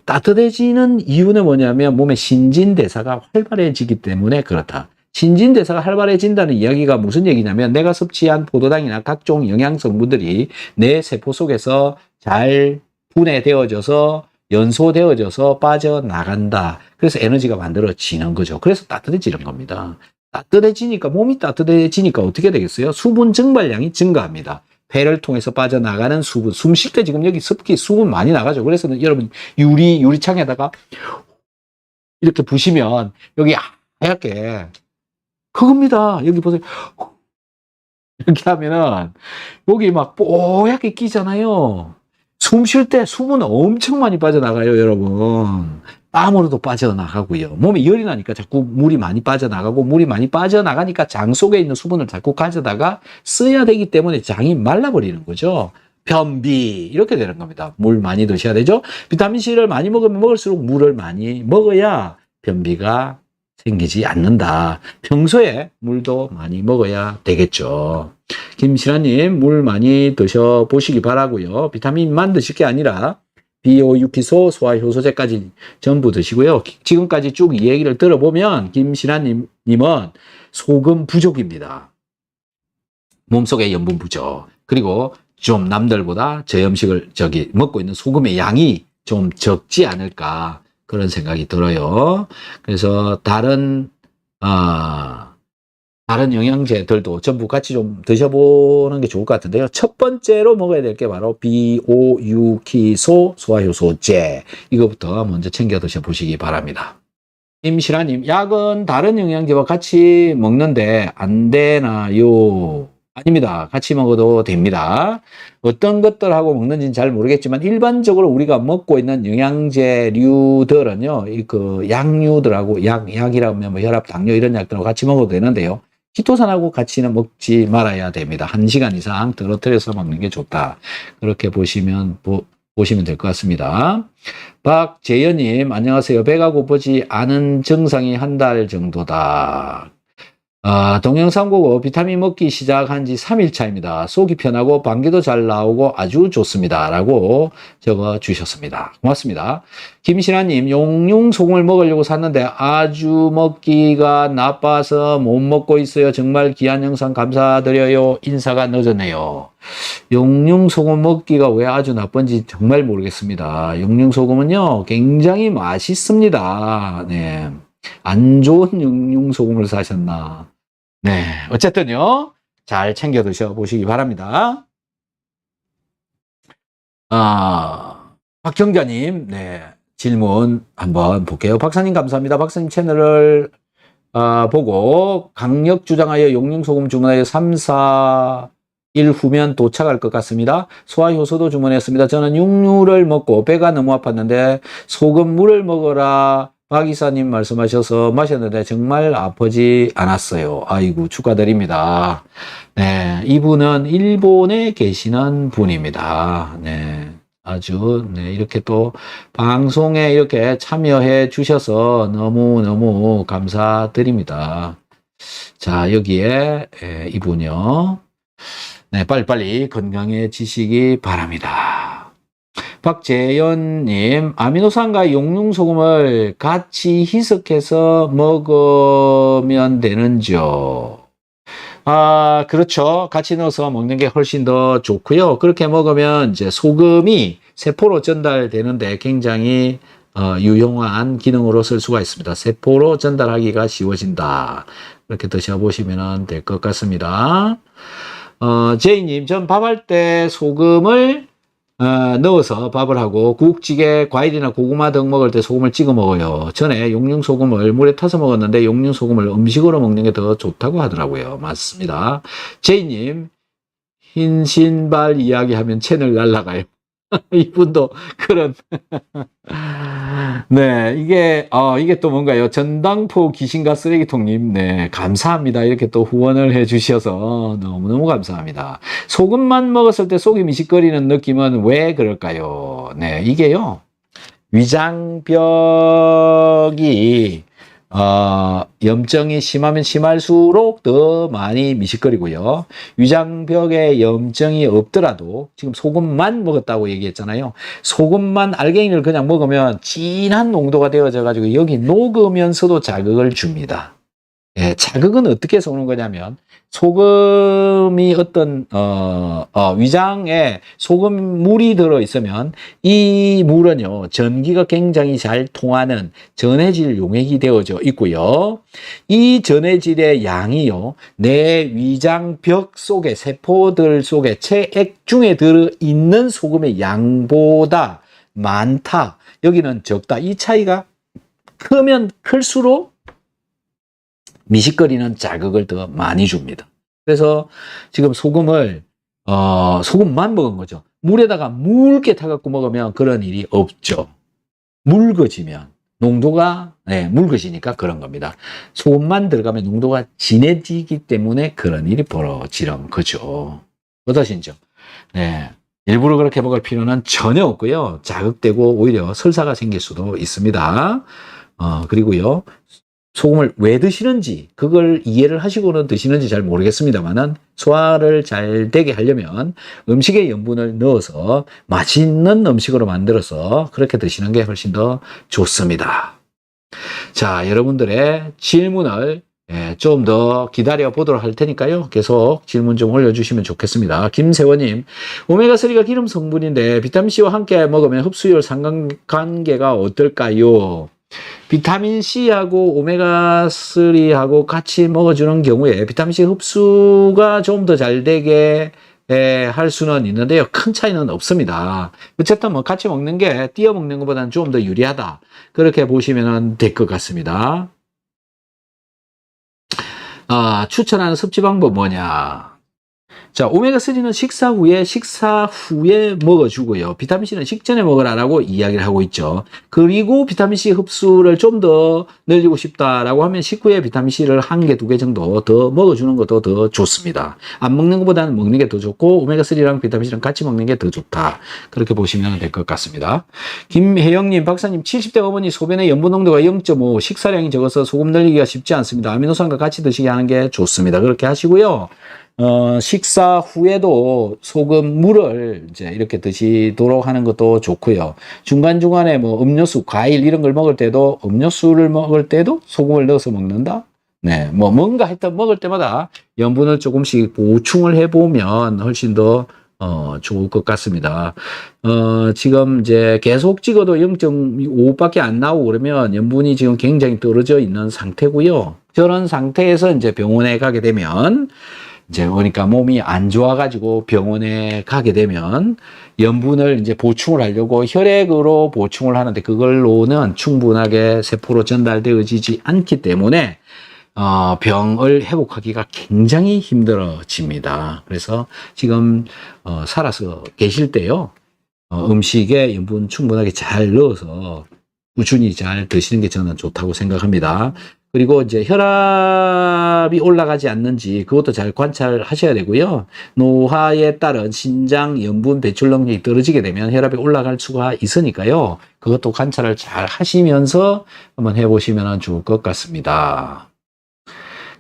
따뜻해지는 이유는 뭐냐면 몸의 신진대사가 활발해지기 때문에 그렇다. 신진대사가 활발해진다는 이야기가 무슨 얘기냐면 내가 섭취한 포도당이나 각종 영양성분들이 내 세포 속에서 잘 분해되어져서 연소되어져서 빠져나간다. 그래서 에너지가 만들어지는 거죠. 그래서 따뜻해지는 겁니다. 따뜻해지니까 몸이 따뜻해지니까 어떻게 되겠어요? 수분 증발량이 증가합니다. 폐를 통해서 빠져나가는 수분. 숨 쉴 때 지금 여기 습기 수분 많이 나가죠. 그래서 여러분 유리창에다가 이렇게 부시면 여기 하얗게 그겁니다. 여기 보세요. 이렇게 하면은 여기 막 뽀얗게 끼잖아요. 숨 쉴 때 수분 엄청 많이 빠져나가요, 여러분. 땀으로도 빠져나가고요. 몸에 열이 나니까 자꾸 물이 많이 빠져나가고 물이 많이 빠져나가니까 장 속에 있는 수분을 자꾸 가져다가 써야 되기 때문에 장이 말라버리는 거죠. 변비 이렇게 되는 겁니다. 물 많이 드셔야 되죠. 비타민C를 많이 먹으면 먹을수록 물을 많이 먹어야 변비가 생기지 않는다. 평소에 물도 많이 먹어야 되겠죠. 김신아님, 물 많이 드셔보시기 바라고요. 비타민만 드실 게 아니라 비오유키소, 소화효소제까지 전부 드시고요. 지금까지 쭉 이 얘기를 들어보면 김신아님은 소금 부족입니다. 몸속에 염분 부족. 그리고 좀 남들보다 저염식을 먹고 있는 소금의 양이 좀 적지 않을까 그런 생각이 들어요. 그래서 다른 영양제들도 전부 같이 좀 드셔보는 게 좋을 것 같은데요. 첫 번째로 먹어야 될 게 바로 비오유키소 소화효소제. 이거부터 먼저 챙겨 드셔보시기 바랍니다. 임실아님, 약은 다른 영양제와 같이 먹는데 안 되나요? 아닙니다. 같이 먹어도 됩니다. 어떤 것들하고 먹는지는 잘 모르겠지만 일반적으로 우리가 먹고 있는 영양제류들은요, 그 약류들하고 약이라고 하면 뭐 혈압, 당뇨 이런 약들하고 같이 먹어도 되는데요. 키토산하고 같이는 먹지 말아야 됩니다. 1시간 이상 떨어뜨려서 먹는 게 좋다. 그렇게 보시면 될 것 같습니다. 박재현님, 안녕하세요. 배가 고프지 않은 증상이 한 달 정도다. 동영상 보고 비타민 먹기 시작한 지 3일 차입니다. 속이 편하고 방귀도 잘 나오고 아주 좋습니다. 라고 적어 주셨습니다. 고맙습니다. 김신아님, 용융소금을 먹으려고 샀는데 아주 먹기가 나빠서 못 먹고 있어요. 정말 귀한 영상 감사드려요. 인사가 늦었네요. 용융소금 먹기가 왜 아주 나쁜지 정말 모르겠습니다. 용융소금은요, 굉장히 맛있습니다. 네. 안 좋은 용융소금을 사셨나. 네. 어쨌든요, 잘 챙겨 드셔 보시기 바랍니다. 박정자님, 네. 질문 한번 볼게요. 박사님 감사합니다. 박사님 채널을 보고 강력 주장하여 용융소금 주문하여 3, 4일 후면 도착할 것 같습니다. 소화효소도 주문했습니다. 저는 육류를 먹고 배가 너무 아팠는데 소금물을 먹어라 박 이사님 말씀하셔서 마셨는데 정말 아프지 않았어요. 아이고, 축하드립니다. 네, 이분은 일본에 계시는 분입니다. 네, 아주, 네, 이렇게 또 방송에 이렇게 참여해 주셔서 너무너무 감사드립니다. 자, 여기에 이분요. 네, 빨리빨리 건강해지시기 바랍니다. 박재현님, 아미노산과 용융소금을 같이 희석해서 먹으면 되는지요? 그렇죠. 같이 넣어서 먹는 게 훨씬 더 좋고요. 그렇게 먹으면 이제 소금이 세포로 전달되는데 굉장히 유용한 기능으로 쓸 수가 있습니다. 세포로 전달하기가 쉬워진다. 그렇게 드셔보시면 될 것 같습니다. 제이님, 전 밥할 때 소금을 넣어서 밥을 하고 국찌개, 과일이나 고구마 등 먹을 때 소금을 찍어 먹어요. 전에 용융소금을 물에 타서 먹었는데 용융소금을 음식으로 먹는 게 더 좋다고 하더라고요. 맞습니다. 제이님, 흰 신발 이야기하면 채널 날라가요. 이분도 그런 네, 이게 또 뭔가요? 전당포 귀신과 쓰레기통님, 네, 감사합니다. 이렇게 또 후원을 해 주셔서 너무너무 감사합니다. 소금만 먹었을 때 속이 미식거리는 느낌은 왜 그럴까요? 네, 이게요, 위장벽이 염증이 심하면 심할수록 더 많이 미식거리고요. 위장벽에 염증이 없더라도 지금 소금만 먹었다고 얘기했잖아요. 소금만 알갱이를 그냥 먹으면 진한 농도가 되어져 가지고 여기 녹으면서도 자극을 줍니다. 예, 자극은 어떻게 해서 오는 거냐면 소금이 어떤 위장에 소금물이 들어 있으면 이 물은요, 전기가 굉장히 잘 통하는 전해질 용액이 되어져 있고요. 이 전해질의 양이요, 내 위장벽 속에, 세포들 속에, 체액 중에 들어 있는 소금의 양보다 많다. 여기는 적다. 이 차이가 크면 클수록 미식거리는 자극을 더 많이 줍니다. 그래서 지금 소금만 먹은 거죠. 물에다가 묽게 타갖고 먹으면 그런 일이 없죠. 묽어지면 농도가 묽어지니까 그런 겁니다. 소금만 들어가면 농도가 진해지기 때문에 그런 일이 벌어지는 거죠. 어떠신죠? 네. 일부러 그렇게 먹을 필요는 전혀 없고요. 자극되고 오히려 설사가 생길 수도 있습니다. 그리고요, 소금을 왜 드시는지 그걸 이해를 하시고는 드시는지 잘 모르겠습니다만은 소화를 잘 되게 하려면 음식에 염분을 넣어서 맛있는 음식으로 만들어서 그렇게 드시는 게 훨씬 더 좋습니다. 자, 여러분들의 질문을 좀 더 기다려 보도록 할 테니까요. 계속 질문 좀 올려주시면 좋겠습니다. 김세원님, 오메가3가 기름 성분인데 비타민C와 함께 먹으면 흡수율 상관관계가 어떨까요? 비타민C하고 오메가3하고 같이 먹어주는 경우에 비타민C 흡수가 좀 더 잘 되게 할 수는 있는데요. 큰 차이는 없습니다. 어쨌든 뭐 같이 먹는 게 띄어 먹는 것보다는 좀 더 유리하다. 그렇게 보시면 될 것 같습니다. 추천하는 섭취 방법 뭐냐? 자, 오메가3는 식사 후에 먹어주고요. 비타민C는 식전에 먹으라라고 이야기를 하고 있죠. 그리고 비타민C 흡수를 좀 더 늘리고 싶다라고 하면 식후에 비타민C를 1개, 2개 정도 더 먹어주는 것도 더 좋습니다. 안 먹는 것보다는 먹는 게 더 좋고, 오메가3랑 비타민C랑 같이 먹는 게 더 좋다. 그렇게 보시면 될 것 같습니다. 김혜영님, 박사님, 70대 어머니 소변의 염분 농도가 0.5, 식사량이 적어서 소금 늘리기가 쉽지 않습니다. 아미노산과 같이 드시게 하는 게 좋습니다. 그렇게 하시고요. 식사 후에도 소금, 물을 이제 이렇게 드시도록 하는 것도 좋고요. 중간중간에 뭐 음료수, 과일 이런 걸 먹을 때도, 음료수를 먹을 때도 소금을 넣어서 먹는다? 네, 뭐 뭔가 하여튼 먹을 때마다 염분을 조금씩 보충을 해보면 훨씬 더 좋을 것 같습니다. 지금 이제 계속 찍어도 0.5밖에 안 나오고 그러면 염분이 지금 굉장히 떨어져 있는 상태고요. 저런 상태에서 이제 병원에 가게 되면 이제 그러니까 몸이 안 좋아가지고 병원에 가게 되면 염분을 이제 보충을 하려고 혈액으로 보충을 하는데 그걸로는 충분하게 세포로 전달되어지지 않기 때문에 병을 회복하기가 굉장히 힘들어집니다. 그래서 지금 살아서 계실 때요, 음식에 염분 충분하게 잘 넣어서 꾸준히 잘 드시는 게 저는 좋다고 생각합니다. 그리고 이제 혈압이 올라가지 않는지 그것도 잘 관찰하셔야 되고요. 노화에 따른 신장 염분 배출 능력이 떨어지게 되면 혈압이 올라갈 수가 있으니까요. 그것도 관찰을 잘 하시면서 한번 해보시면 좋을 것 같습니다.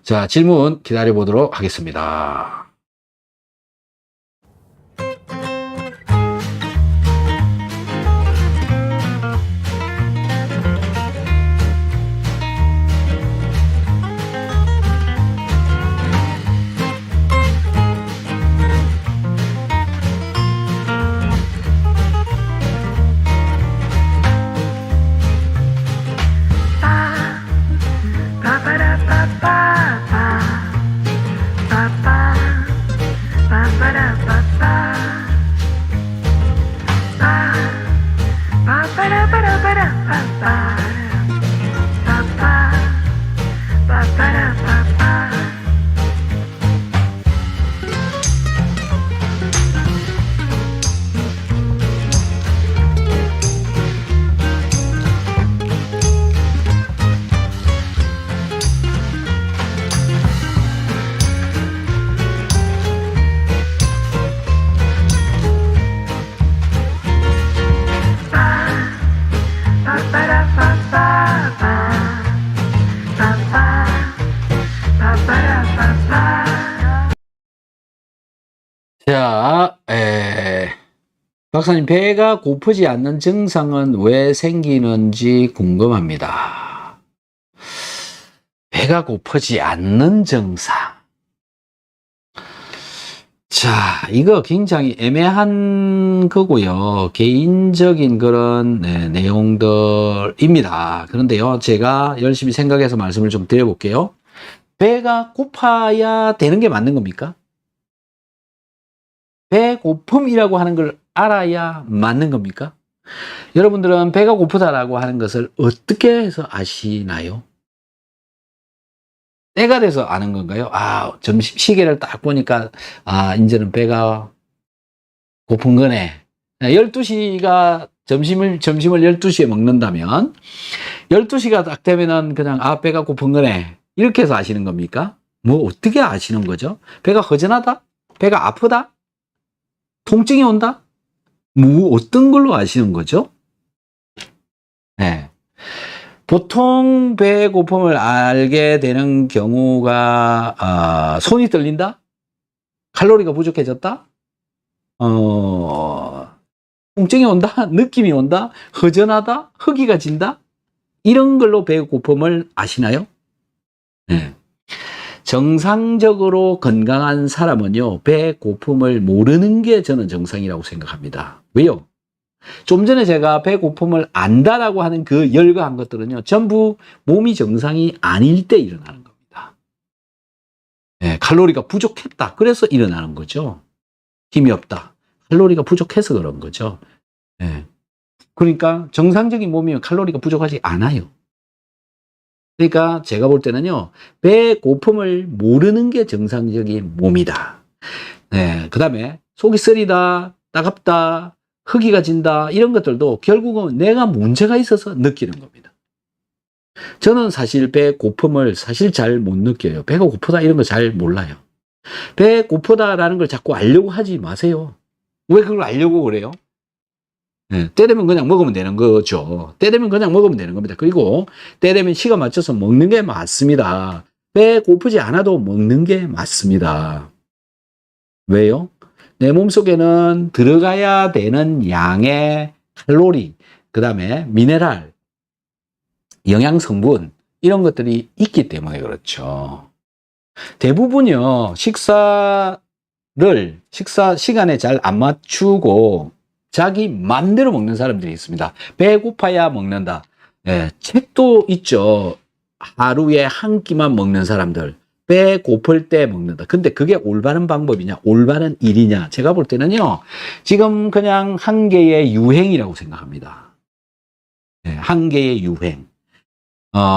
자, 질문 기다려 보도록 하겠습니다. 자, 박사님, 배가 고프지 않는 증상은 왜 생기는지 궁금합니다. 배가 고프지 않는 증상. 자, 이거 굉장히 애매한 거고요. 개인적인 그런 내용들입니다. 그런데요, 제가 열심히 생각해서 말씀을 좀 드려볼게요. 배가 고파야 되는 게 맞는 겁니까? 배고픔이라고 하는 걸 알아야 맞는 겁니까? 여러분들은 배가 고프다라고 하는 것을 어떻게 해서 아시나요? 때가 돼서 아는 건가요? 점심 시계를 딱 보니까, 이제는 배가 고픈 거네. 12시가, 점심을 12시에 먹는다면, 12시가 딱 되면은 그냥, 배가 고픈 거네. 이렇게 해서 아시는 겁니까? 뭐, 어떻게 아시는 거죠? 배가 허전하다? 배가 아프다? 통증이 온다? 뭐, 어떤 걸로 아시는 거죠? 네. 보통 배고픔을 알게 되는 경우가, 손이 떨린다? 칼로리가 부족해졌다? 통증이 온다? 느낌이 온다? 허전하다? 허기가 진다? 이런 걸로 배고픔을 아시나요? 네. 정상적으로 건강한 사람은요, 배고픔을 모르는 게 저는 정상이라고 생각합니다. 왜요? 좀 전에 제가 배고픔을 안다라고 하는 그 열거한 것들은요, 전부 몸이 정상이 아닐 때 일어나는 겁니다. 네, 칼로리가 부족했다. 그래서 일어나는 거죠. 힘이 없다. 칼로리가 부족해서 그런 거죠. 네. 그러니까 정상적인 몸이면 칼로리가 부족하지 않아요. 그러니까 제가 볼 때는요, 배고픔을 모르는 게 정상적인 몸이다. 네, 그 다음에 속이 쓰리다, 따갑다, 허기가 진다, 이런 것들도 결국은 내가 문제가 있어서 느끼는 겁니다. 저는 사실 배 고픔을 사실 잘 못 느껴요. 배가 고프다 이런 거 잘 몰라요. 배 고프다라는 걸 자꾸 알려고 하지 마세요. 왜 그걸 알려고 그래요? 네, 때 되면 그냥 먹으면 되는 거죠. 때 되면 그냥 먹으면 되는 겁니다. 그리고 때 되면 시간 맞춰서 먹는 게 맞습니다. 배 고프지 않아도 먹는 게 맞습니다. 왜요? 내 몸속에는 들어가야 되는 양의 칼로리, 그 다음에 미네랄, 영양 성분 이런 것들이 있기 때문에 그렇죠. 대부분요, 식사 시간에 잘 안 맞추고 자기 맘대로 먹는 사람들이 있습니다. 배고파야 먹는다. 예, 책도 있죠. 하루에 한 끼만 먹는 사람들. 배 고플 때 먹는다. 근데 그게 올바른 방법이냐? 올바른 일이냐? 제가 볼 때는요, 지금 그냥 한 개의 유행이라고 생각합니다. 예, 한 개의 유행.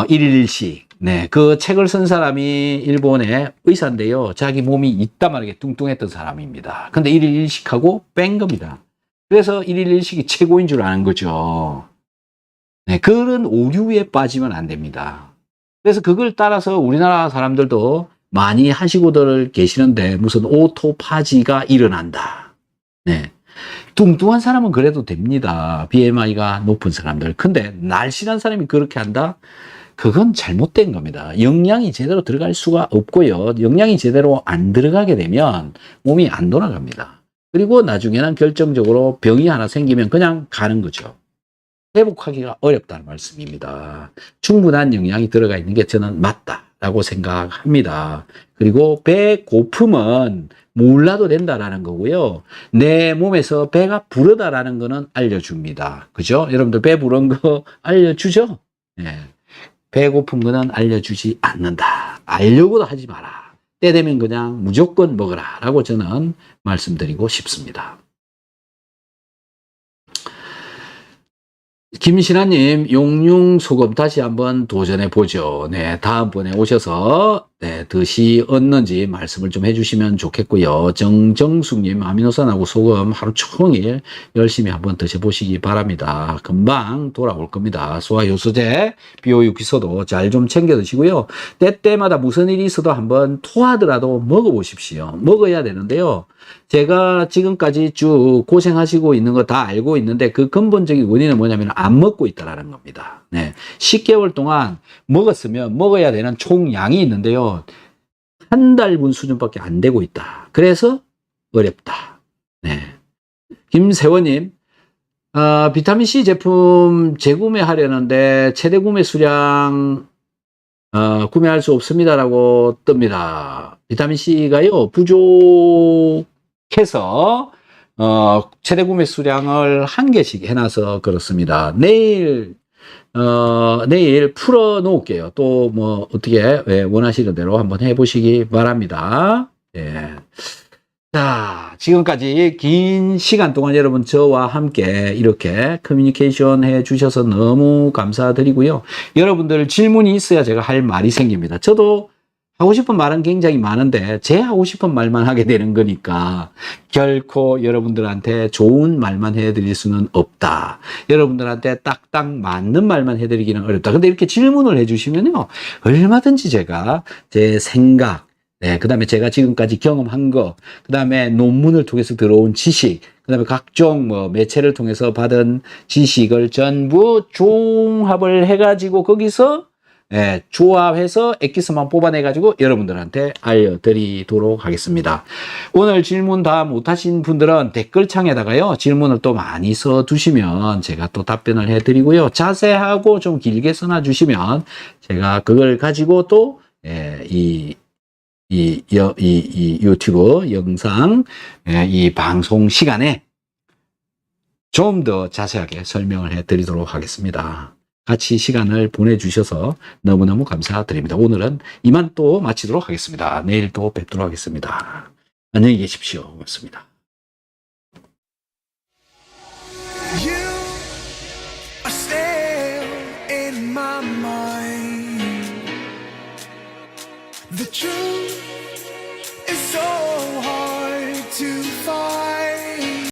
일일일식. 네, 그 책을 쓴 사람이 일본의 의사인데요. 자기 몸이 이따만하게 뚱뚱했던 사람입니다. 근데 일일일식하고 뺀 겁니다. 그래서 일일일식이 최고인 줄 아는 거죠. 네, 그런 오류에 빠지면 안 됩니다. 그래서 그걸 따라서 우리나라 사람들도 많이 하시고들 계시는데 무슨 오토파지가 일어난다. 네. 뚱뚱한 사람은 그래도 됩니다. BMI가 높은 사람들. 근데 날씬한 사람이 그렇게 한다? 그건 잘못된 겁니다. 영양이 제대로 들어갈 수가 없고요. 영양이 제대로 안 들어가게 되면 몸이 안 돌아갑니다. 그리고 나중에는 결정적으로 병이 하나 생기면 그냥 가는 거죠. 회복하기가 어렵다는 말씀입니다. 충분한 영양이 들어가 있는 게 저는 맞다라고 생각합니다. 그리고 배 고픔은 몰라도 된다라는 거고요. 내 몸에서 배가 부르다라는 거는 알려줍니다. 그죠? 여러분들 배 부른 거 알려주죠? 네. 배 고픈 거는 알려주지 않는다. 알려고도 하지 마라. 때 되면 그냥 무조건 먹어라 라고 저는 말씀드리고 싶습니다. 김신아님, 용융소금 다시 한번 도전해 보죠. 네, 다음번에 오셔서 네, 듯이 얻는지 말씀을 좀 해주시면 좋겠고요. 정정숙님, 아미노산하고 소금 하루 종일 열심히 한번 드셔보시기 바랍니다. 금방 돌아올 겁니다. 소화효소제, 비오유기소도 잘 좀 챙겨 드시고요. 때때마다 무슨 일이 있어도 한번 토하더라도 먹어보십시오. 먹어야 되는데요. 제가 지금까지 쭉 고생하시고 있는 거 다 알고 있는데 그 근본적인 원인은 뭐냐면 안 먹고 있다라는 겁니다. 네. 10개월 동안 먹었으면 먹어야 되는 총량이 있는데요. 한 달분 수준밖에 안 되고 있다. 그래서 어렵다. 네. 김세원님, 비타민C 제품 재구매하려는데 최대 구매 수량 구매할 수 없습니다라고 뜹니다. 비타민C가요, 부족해서 최대 구매 수량을 1개씩 해놔서 그렇습니다. 내일 풀어 놓을게요. 또 뭐 어떻게 원하시는 대로 한번 해보시기 바랍니다. 예. 자, 지금까지 긴 시간 동안 여러분 저와 함께 이렇게 커뮤니케이션 해 주셔서 너무 감사드리고요. 여러분들 질문이 있어야 제가 할 말이 생깁니다. 저도 하고 싶은 말은 굉장히 많은데 제 하고 싶은 말만 하게 되는 거니까 결코 여러분들한테 좋은 말만 해드릴 수는 없다. 여러분들한테 딱딱 맞는 말만 해드리기는 어렵다. 근데 이렇게 질문을 해주시면요, 얼마든지 제가 제 생각, 네, 그 다음에 제가 지금까지 경험한 거, 그 다음에 논문을 통해서 들어온 지식, 그 다음에 각종 뭐 매체를 통해서 받은 지식을 전부 종합을 해가지고 거기서 조합해서 엑기스만 뽑아내가지고 여러분들한테 알려드리도록 하겠습니다. 오늘 질문 다 못하신 분들은 댓글창에다가요, 질문을 또 많이 써두시면 제가 또 답변을 해드리고요. 자세하고 좀 길게 써놔주시면 제가 그걸 가지고 또, 이 유튜브 영상, 이 방송 시간에 좀 더 자세하게 설명을 해드리도록 하겠습니다. 같이 시간을 보내주셔서 너무너무 감사드립니다. 오늘은 이만 또 마치도록 하겠습니다. 내일 또 뵙도록 하겠습니다. 안녕히 계십시오. 고맙습니다. You are still in my mind. The truth is so